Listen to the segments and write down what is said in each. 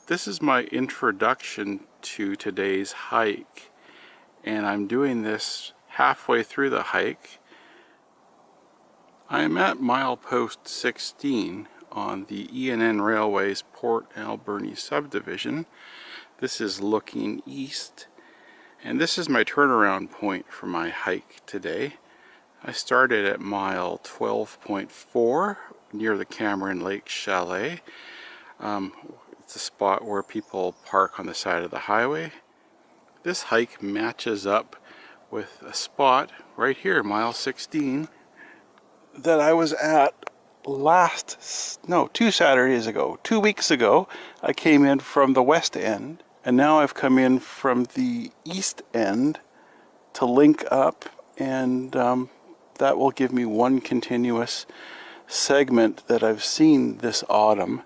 This is my introduction to today's hike, and I'm doing this halfway through the hike. I am at milepost 16 on the E&N Railway's Port Alberni Subdivision. This is looking east, and this is my turnaround point for my hike today. I started at mile 12.4 near the Cameron Lake Chalet. It's a spot where people park on the side of the highway. This hike matches up with a spot right here, mile 16, that I was at two Saturdays ago. 2 weeks ago, I came in from the west end, and now I've come in from the east end to link up, and that will give me one continuous segment that I've seen this autumn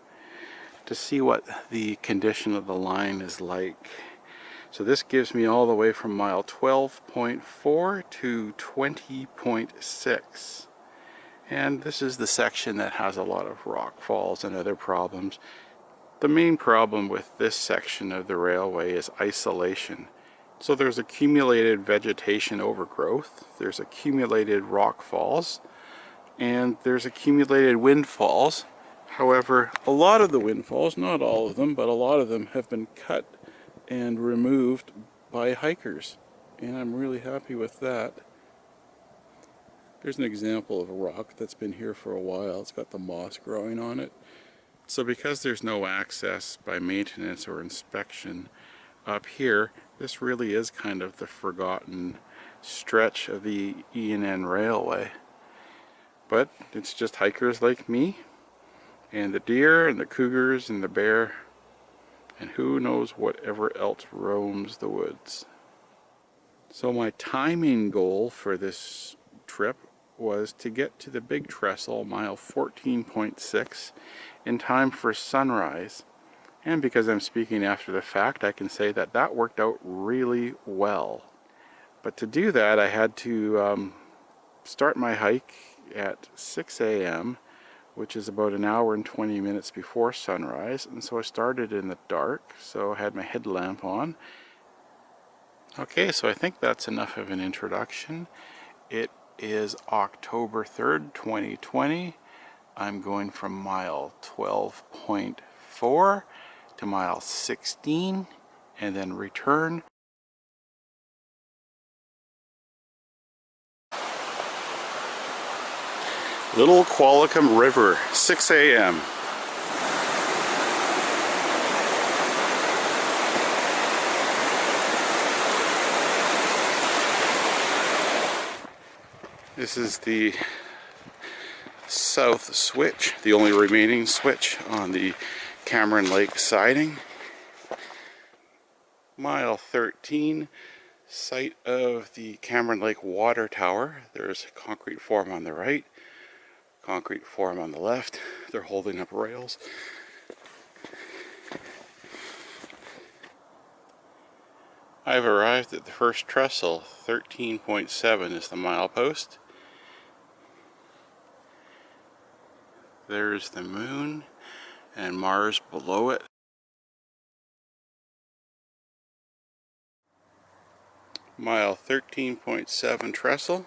to see what the condition of the line is like. So this gives me all the way from mile 12.4 to 20.6. And this is the section that has a lot of rock falls and other problems. The main problem with this section of the railway is isolation. So there's accumulated vegetation overgrowth, there's accumulated rock falls, and there's accumulated windfalls. However, a lot of the windfalls, not all of them, but a lot of them have been cut and removed by hikers, and I'm really happy with that. There's an example of a rock that's been here for a while. It's got the moss growing on it. So because there's no access by maintenance or inspection up here, this really is kind of the forgotten stretch of the E&N Railway. But it's just hikers like me, and the deer, and the cougars, and the bear, and who knows whatever else roams the woods. So my timing goal for this trip was to get to the big trestle, mile 14.6, in time for sunrise. And because I'm speaking after the fact, I can say that that worked out really well. But to do that, I had to start my hike at 6 a.m., which is about an hour and 20 minutes before sunrise. And so I started in the dark, so I had my headlamp on. Okay, so I think that's enough of an introduction. It is October 3rd, 2020. I'm going from mile 12.4 to mile 16 and then return. Little Qualicum River, 6 a.m. This is the south switch, the only remaining switch on the Cameron Lake siding. Mile 13, site of the Cameron Lake water tower. There's a concrete form on the right, concrete form on the left. They're holding up rails. I've arrived at the first trestle. 13.7 is the milepost. There's the moon and Mars below it. Mile 13.7 trestle.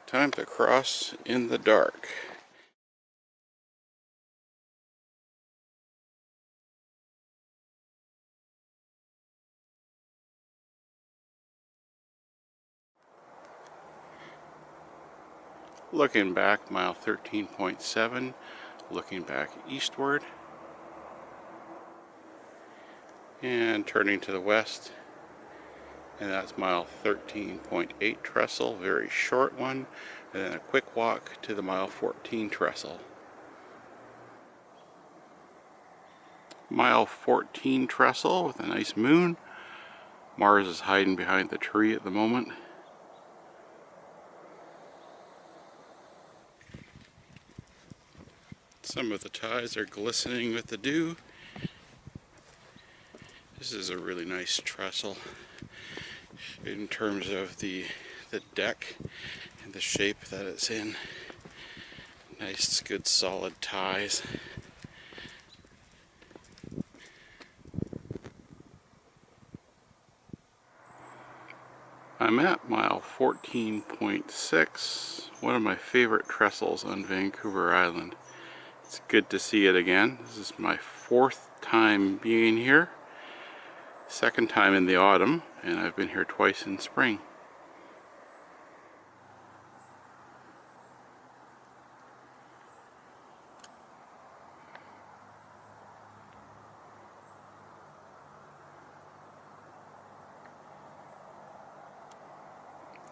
Time to cross in the dark. Looking back, mile 13.7, looking back eastward, and turning to the west, and that's mile 13.8 trestle, very short one, and then a quick walk to the mile 14 trestle. Mile 14 trestle with a nice moon. Mars is hiding behind the tree at the moment. Some of the ties are glistening with the dew. This is a really nice trestle in terms of the deck and the shape that it's in. Nice, good, solid ties. I'm at mile 14.6, one of my favorite trestles on Vancouver Island. It's good to see it again. This is my 4th time being here, 2nd time in the autumn, and I've been here twice in spring.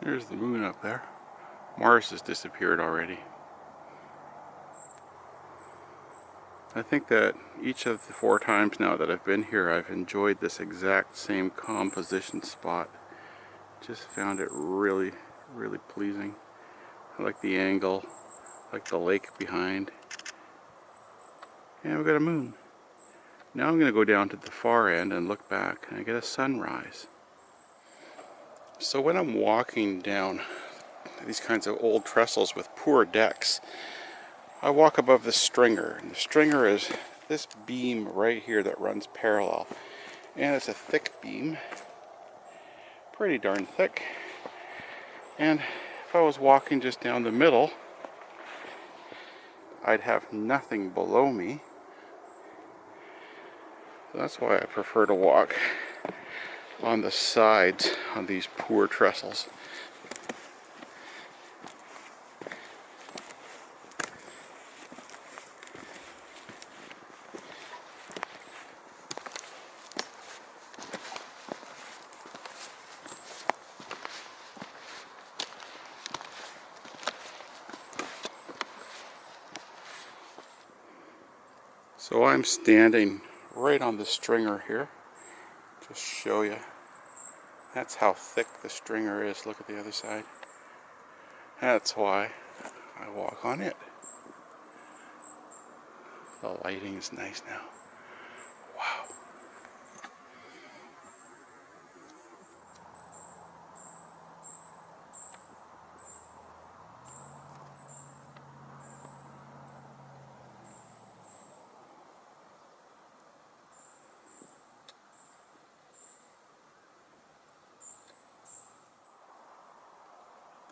There's the moon up there. Mars has disappeared already. I think that each of the 4 times now that I've been here, I've enjoyed this exact same composition spot. Just found it really, really pleasing. I like the angle, I like the lake behind. And we've got a moon. Now I'm going to go down to the far end and look back, and I get a sunrise. So when I'm walking down these kinds of old trestles with poor decks, I walk above the stringer, and the stringer is this beam right here that runs parallel, and it's a thick beam, pretty darn thick, and if I was walking just down the middle, I'd have nothing below me. So that's why I prefer to walk on the sides on these poor trestles. So I'm standing right on the stringer here. Just show you. That's how thick the stringer is. Look at the other side. That's why I walk on it. The lighting is nice now. Wow.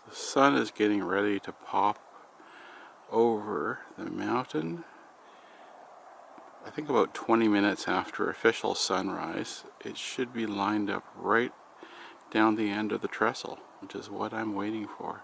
The sun is getting ready to pop over the mountain. I think about 20 minutes after official sunrise, it should be lined up right down the end of the trestle, which is what I'm waiting for.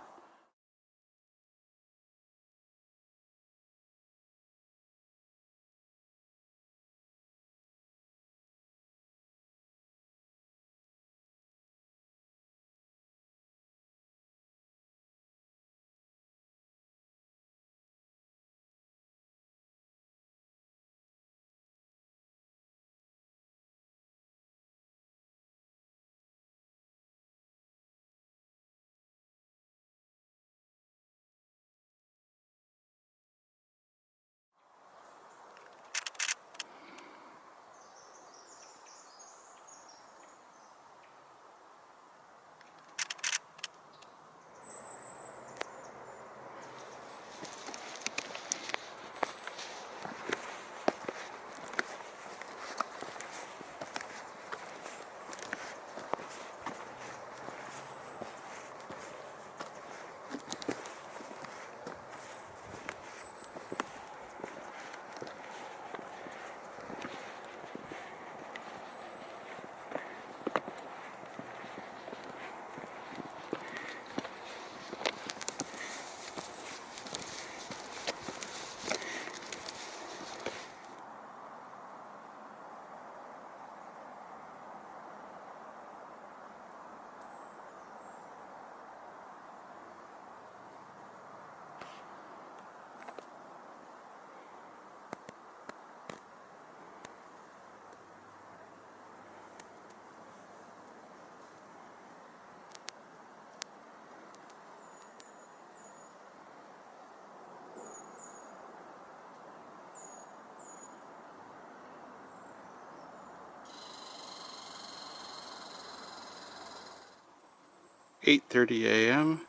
"8:30 a.m.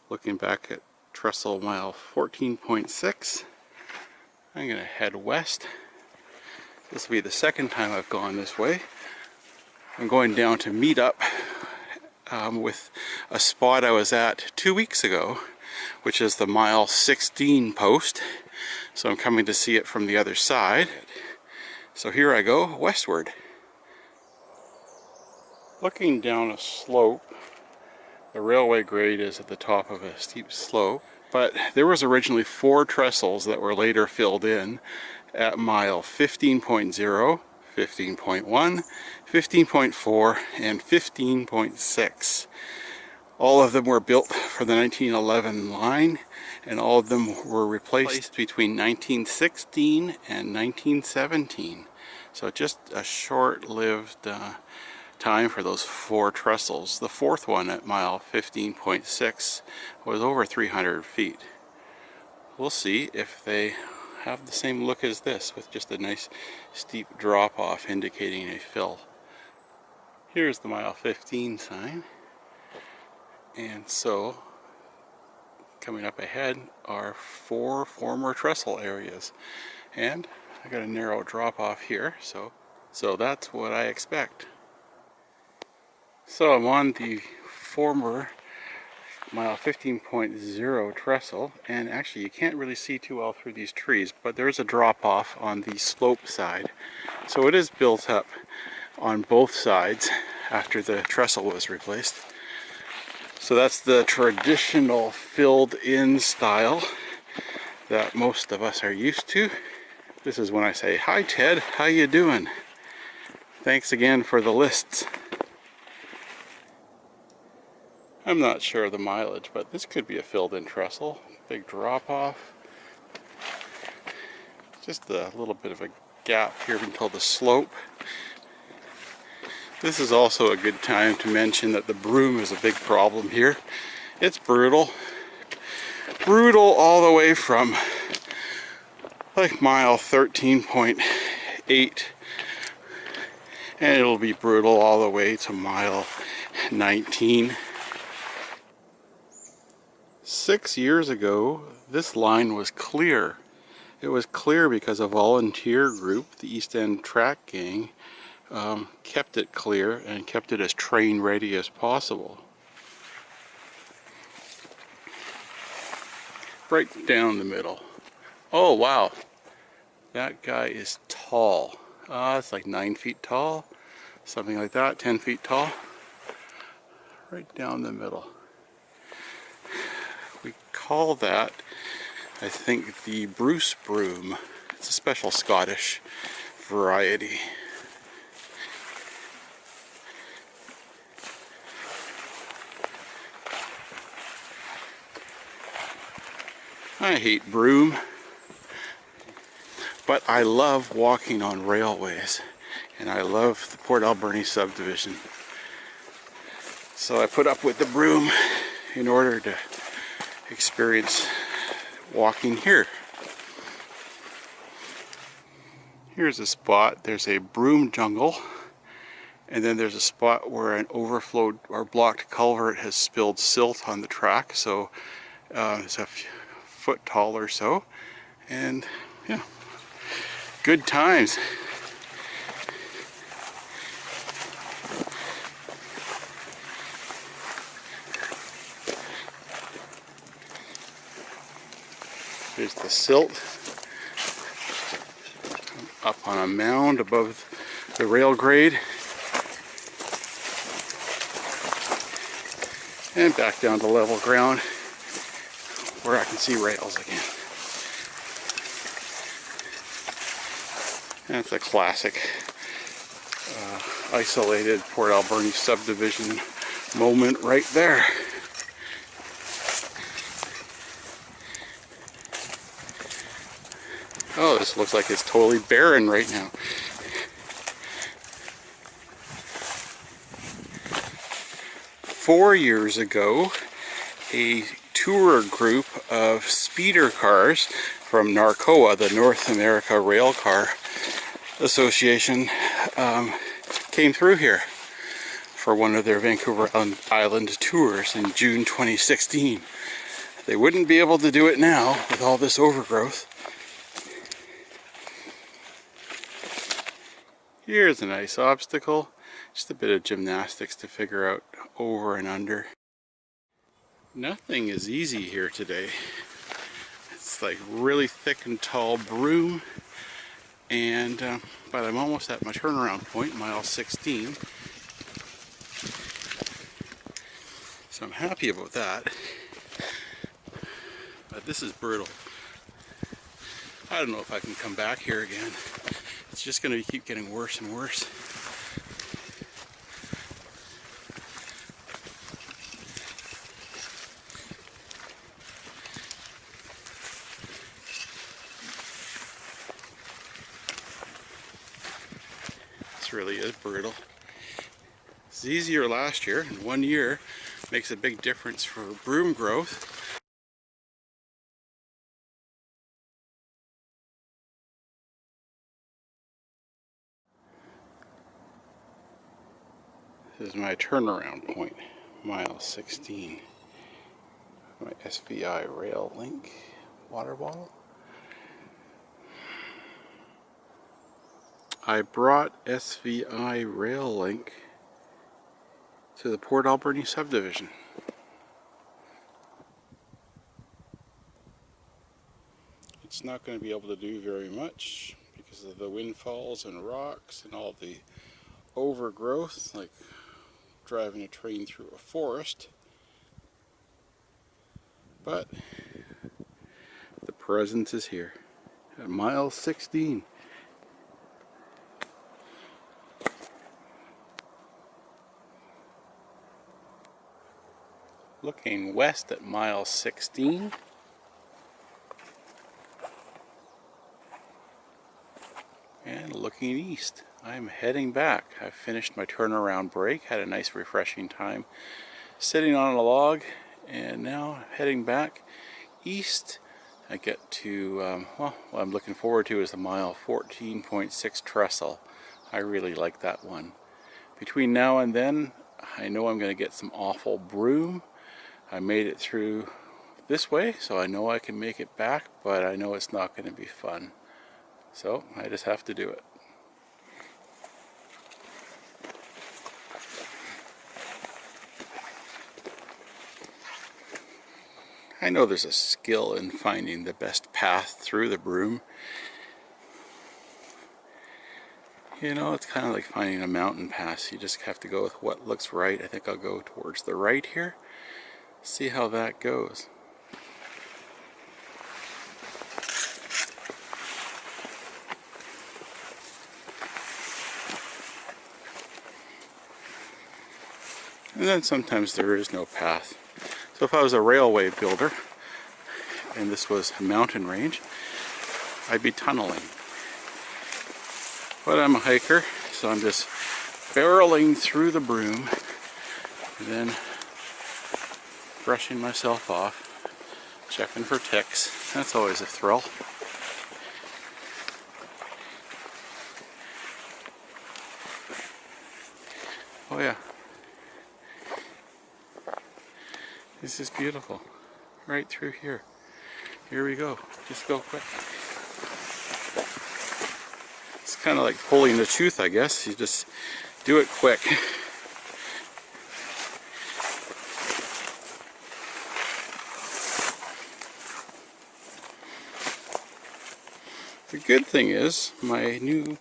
Looking back at trestle mile 14.6. I'm going to head west. This will be the 2nd time I've gone this way. I'm going down to meet up with a spot I was at 2 weeks ago, which is the mile 16 post. So I'm coming to see it from the other side. So here I go, westward. Looking down a slope, the railway grade is at the top of a steep slope, but there was originally 4 trestles that were later filled in at mile 15.0, 15.1, 15.4, and 15.6. All of them were built for the 1911 line, and all of them were replaced between 1916 and 1917. So just a short-lived time for those 4 trestles. The 4th one at mile 15.6 was over 300 feet. We'll see if they have the same look as this, with just a nice steep drop off indicating a fill. Here's the mile 15 sign, and so coming up ahead are 4 former trestle areas, and I got a narrow drop off here, so that's what I expect. So I'm on the former mile 15.0 trestle, and actually you can't really see too well through these trees, but there's a drop off on the slope side. So it is built up on both sides after the trestle was replaced. So that's the traditional filled in style that most of us are used to. This is when I say, "Hi Ted, how you doing? Thanks again for the lists." I'm not sure of the mileage, but this could be a filled-in trestle. Big drop-off. Just a little bit of a gap here until the slope. This is also a good time to mention that the broom is a big problem here. It's brutal. Brutal all the way from like mile 13.8, and it'll be brutal all the way to mile 19. 6 years ago, this line was clear. It was clear because a volunteer group, the E&N Track Gang, kept it clear and kept it as train ready as possible. Right down the middle. Oh wow, that guy is tall. It's like 9 feet tall, something like that, 10 feet tall. Right down the middle. We call that, I think, the Bruce broom. It's a special Scottish variety. I hate broom, but I love walking on railways, and I love the Port Alberni subdivision. So I put up with the broom in order to experience walking here. Here's a spot, there's a broom jungle, and then there's a spot where an overflowed or blocked culvert has spilled silt on the track, so it's a foot tall or so, and yeah, good times. There's the silt up on a mound above the rail grade, and back down to level ground where I can see rails again. That's a classic isolated Port Alberni subdivision moment right there. Oh, this looks like it's totally barren right now. Four years ago, a tour group of speeder cars from NARCOA, the North America Rail Car Association, came through here for one of their Vancouver Island tours in June 2016. They wouldn't be able to do it now with all this overgrowth. Here's a nice obstacle, Just a bit of gymnastics to figure out over and under. Nothing is easy here today. It's like really thick and tall broom, and but I'm almost at my turnaround point, mile 16. So I'm happy about that. But this is brutal. I don't know if I can come back here again. It's just going to keep getting worse and worse. This really is brutal. It's easier last year, and 1 year makes a big difference for broom growth. This is my turnaround point, mile 16. My SVI rail link water bottle. I brought SVI rail link to the Port Alberni subdivision. It's not going to be able to do very much because of the windfalls and rocks and all the overgrowth, like driving a train through a forest. But the presence is here at mile 16. Looking west at mile 16. And looking east. I'm heading back. I finished my turnaround break, had a nice refreshing time sitting on a log, and now heading back east. I get to, well, what I'm looking forward to is the mile 14.6 trestle. I really like that one. Between now and then, I know I'm going to get some awful broom. I made it through this way, so I know I can make it back, but I know it's not going to be fun. So I just have to do it. I know there's a skill in finding the best path through the broom. You know, it's kind of like finding a mountain pass. You just have to go with what looks right. I think I'll go towards the right here. See how that goes. And then sometimes there is no path. So if I was a railway builder and this was a mountain range, I'd be tunneling. But I'm a hiker, so I'm just barreling through the broom and then brushing myself off, checking for ticks. That's always a thrill. Oh yeah. This is beautiful. Right through here. Here we go. Just go quick. It's kind of like pulling the tooth, I guess. You just do it quick. The good thing is my new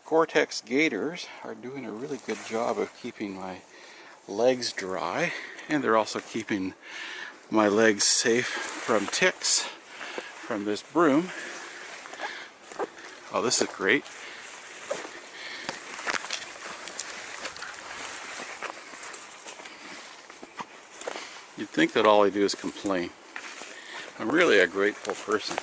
Gore-Tex gaiters are doing a really good job of keeping my legs dry, and they're also keeping my legs safe from ticks from this broom. Oh, this is great. You'd think that all I do is complain. I'm really a grateful person.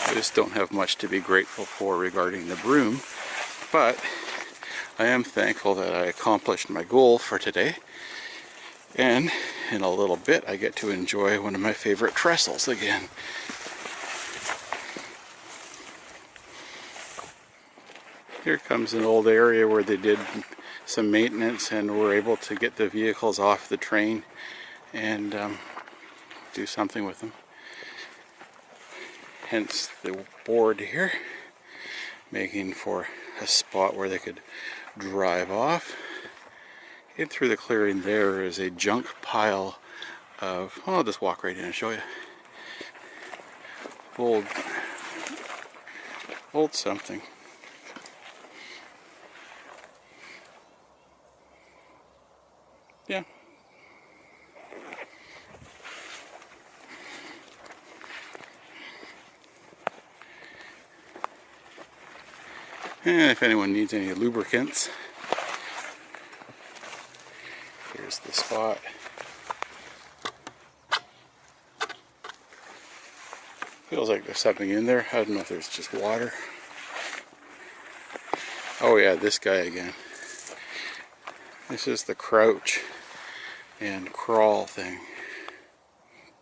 I just don't have much to be grateful for regarding the broom, but I am thankful that I accomplished my goal for today, and in a little bit I get to enjoy one of my favorite trestles again. Here comes an old area where they did some maintenance and were able to get the vehicles off the train and do something with them. hence the board here, making for a spot where they could drive off. In through the clearing there is a junk pile of, well, I'll just walk right in and show you. Old something. Yeah. And if anyone needs any lubricants, here's the spot. Feels like there's something in there. I don't know if there's just water. Oh yeah, this guy again. This is the crouch and crawl thing.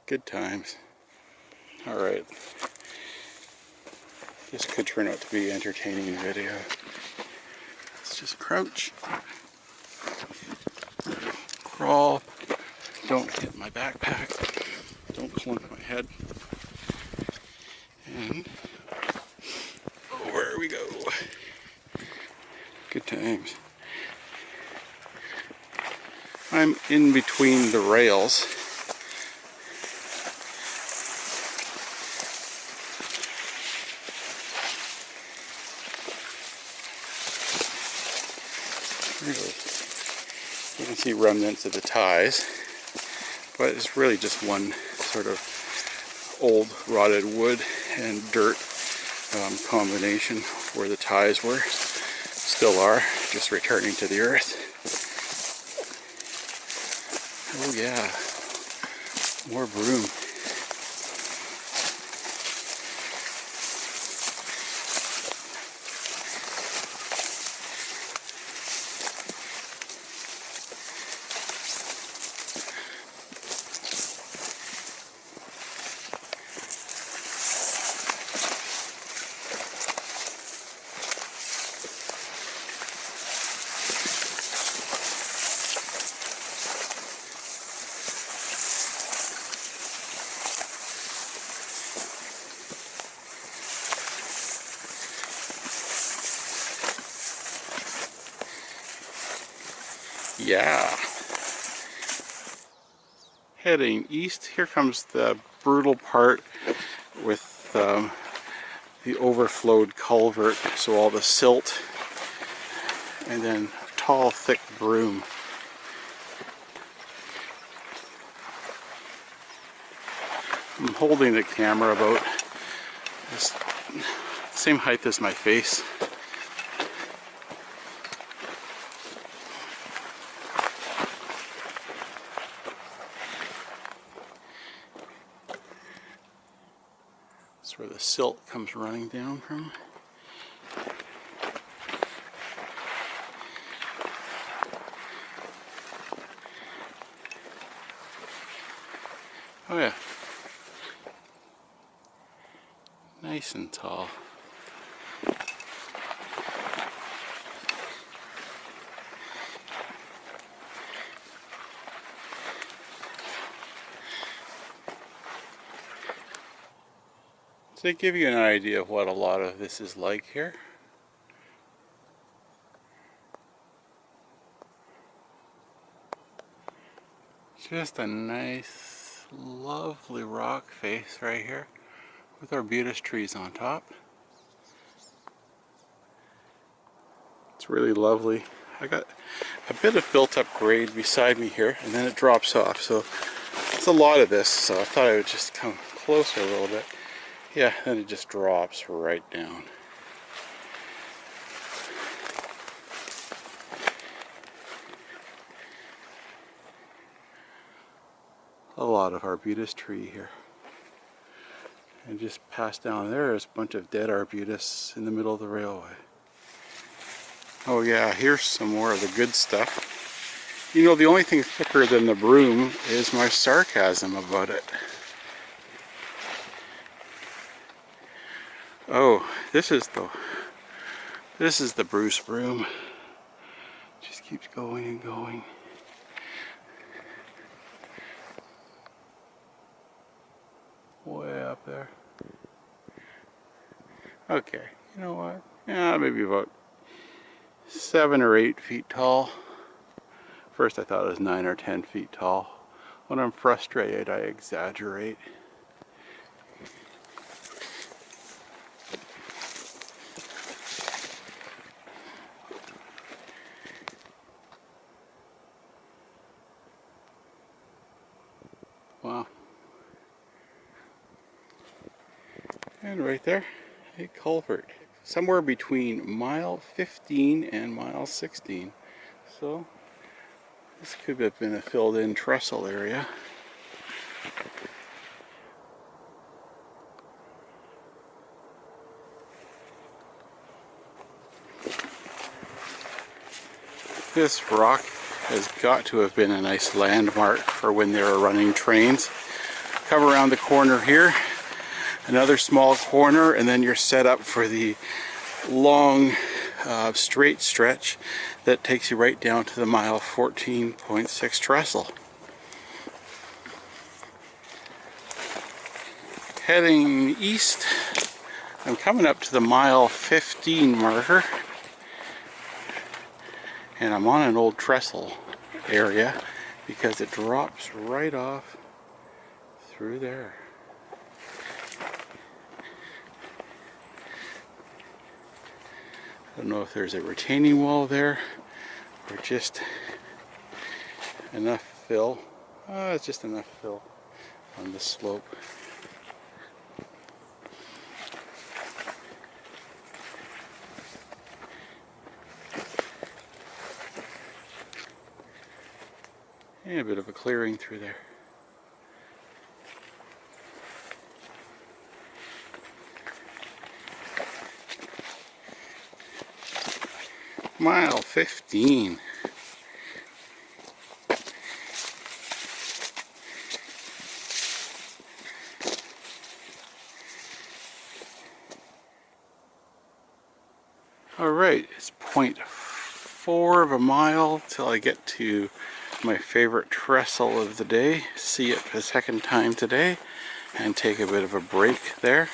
Good times. Alright. This could turn out to be an entertaining video. It's just crouch, crawl, don't hit my backpack, don't clunk my head, and where we go. Good times. I'm in between the rails. Really, you can see remnants of the ties, but it's really just one sort of old rotted wood and dirt combination where the ties were, still are, just returning to the earth. Oh yeah, more broom. Yeah. Heading east, here comes the brutal part with the overflowed culvert, so all the silt, and then tall, thick broom. I'm holding the camera about this same height as my face. That's where the silt comes running down from. Oh yeah. Nice and tall. To give you an idea of what a lot of this is like here. Just a nice, lovely rock face right here with arbutus trees on top. It's really lovely. I got a bit of built up grade beside me here, and then it drops off. So it's a lot of this, so I thought I would just come closer a little bit. Yeah, then it just drops right down. A lot of arbutus tree here. And just past down there is a bunch of dead arbutus in the middle of the railway. Oh yeah, here's some more of the good stuff. You know, the only thing thicker than the broom is my sarcasm about it. Oh, this is the Bruce broom. Just keeps going and going. Way up there. Okay, you know what? Yeah, maybe about 7 or 8 feet tall. First I thought it was 9 or 10 feet tall. When I'm frustrated, I exaggerate. Wow. And right there, a culvert. Somewhere between mile 15 and mile 16. So this could have been a filled-in trestle area. This rock has got to have been a nice landmark for when they were running trains. Come around the corner here, another small corner, and then you're set up for the long straight stretch that takes you right down to the mile 14.6 trestle. Heading east, I'm coming up to the mile 15 marker, and I'm on an old trestle area because it drops right off through there. I don't know if there's a retaining wall there or just enough fill. It's just enough fill on the slope. And a bit of a clearing through there. Mile 15. Alright, it's 0.4 of a mile till I get to my favorite trestle of the day. See it the second time today and take a bit of a break there.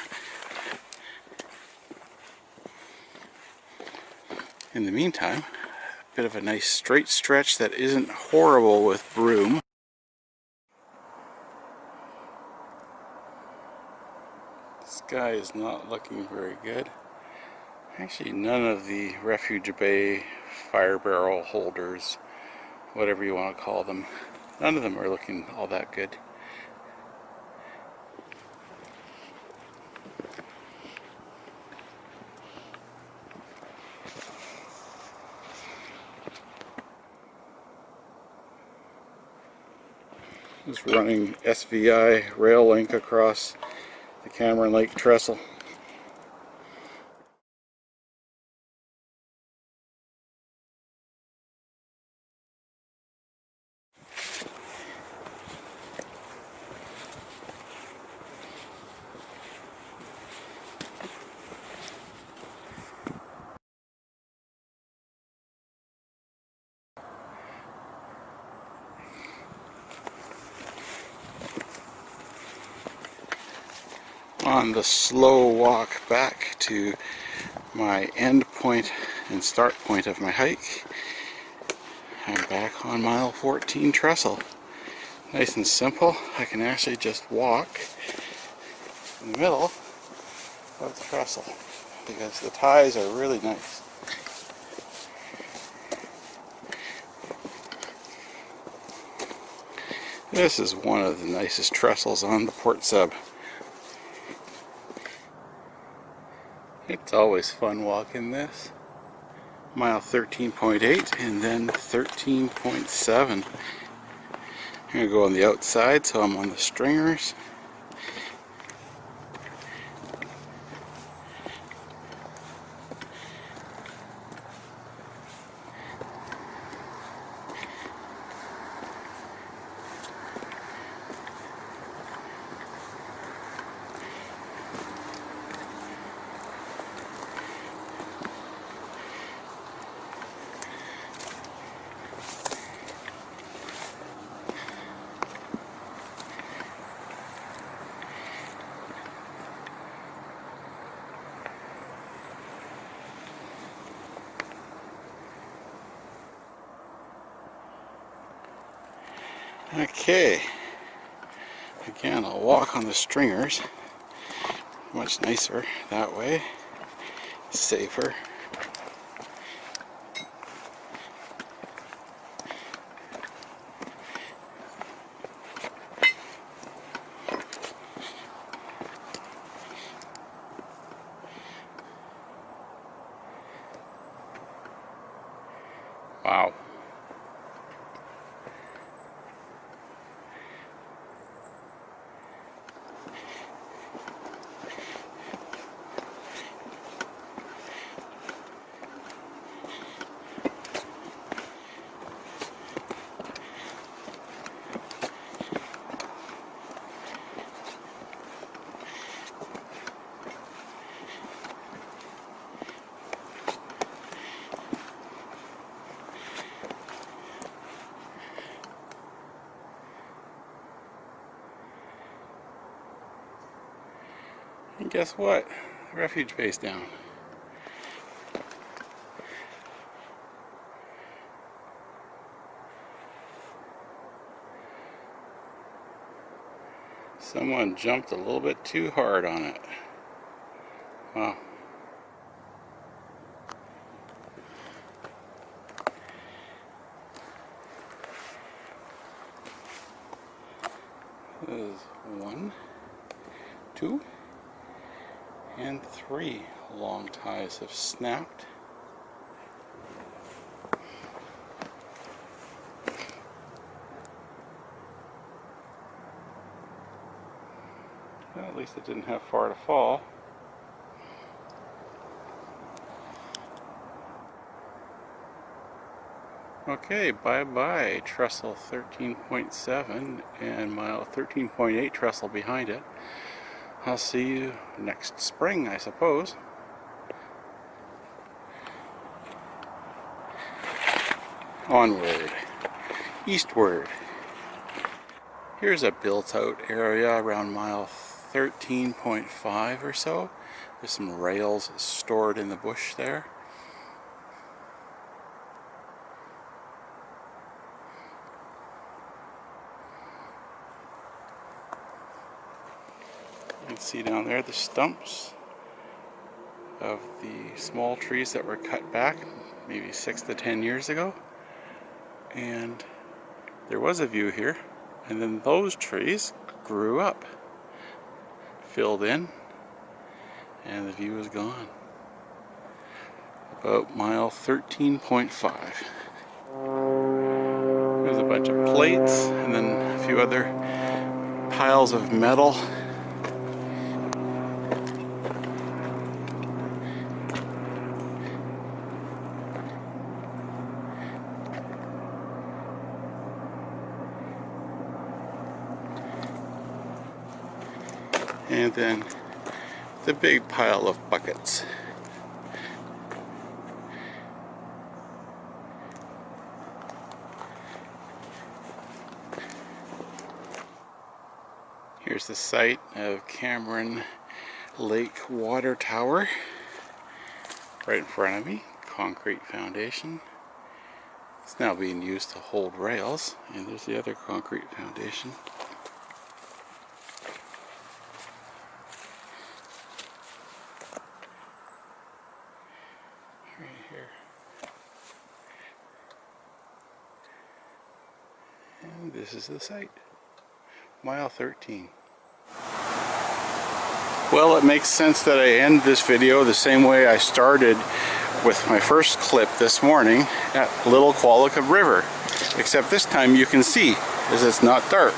In the meantime, a bit of a nice straight stretch that isn't horrible with broom. The sky is not looking very good. Actually, none of the refuge bay fire barrel holders, whatever you want to call them, none of them are looking all that good. Just running SVI rail link across the Cameron Lake trestle. On the slow walk back to my end point and start point of my hike, I'm back on mile 14 trestle. Nice and simple. I can actually just walk in the middle of the trestle because the ties are really nice. This is one of the nicest trestles on the port sub. It's always fun walking this. Mile 13.8 and then 13.7. I'm going to go on the outside so I'm on the stringers. Okay, again I'll walk on the stringers, much nicer that way, safer. Wow. And guess what? Refuge base down. Someone jumped a little bit too hard on it. Wow. This is 1, 2, and 3 long ties have snapped. Well, at least it didn't have far to fall. Okay, bye-bye trestle 13.7 and mile 13.8 trestle behind it. I'll see you next spring, I suppose. Onward, eastward. Here's a built-out area around mile 13.5 or so. There's some rails stored in the bush there. You can see down there the stumps of the small trees that were cut back maybe 6 to 10 years ago. And there was a view here, and then those trees grew up, filled in, and the view is gone. About mile 13.5. There's a bunch of plates and then a few other piles of metal. And then the big pile of buckets. Here's the site of Cameron Lake Water Tower. Right in front of me, concrete foundation. It's now being used to hold rails, and there's the other concrete foundation. Right here. And this is the site. Mile 13. Well, it makes sense that I end this video the same way I started with my first clip this morning at Little Qualicum River. Except this time you can see, as it's not dark.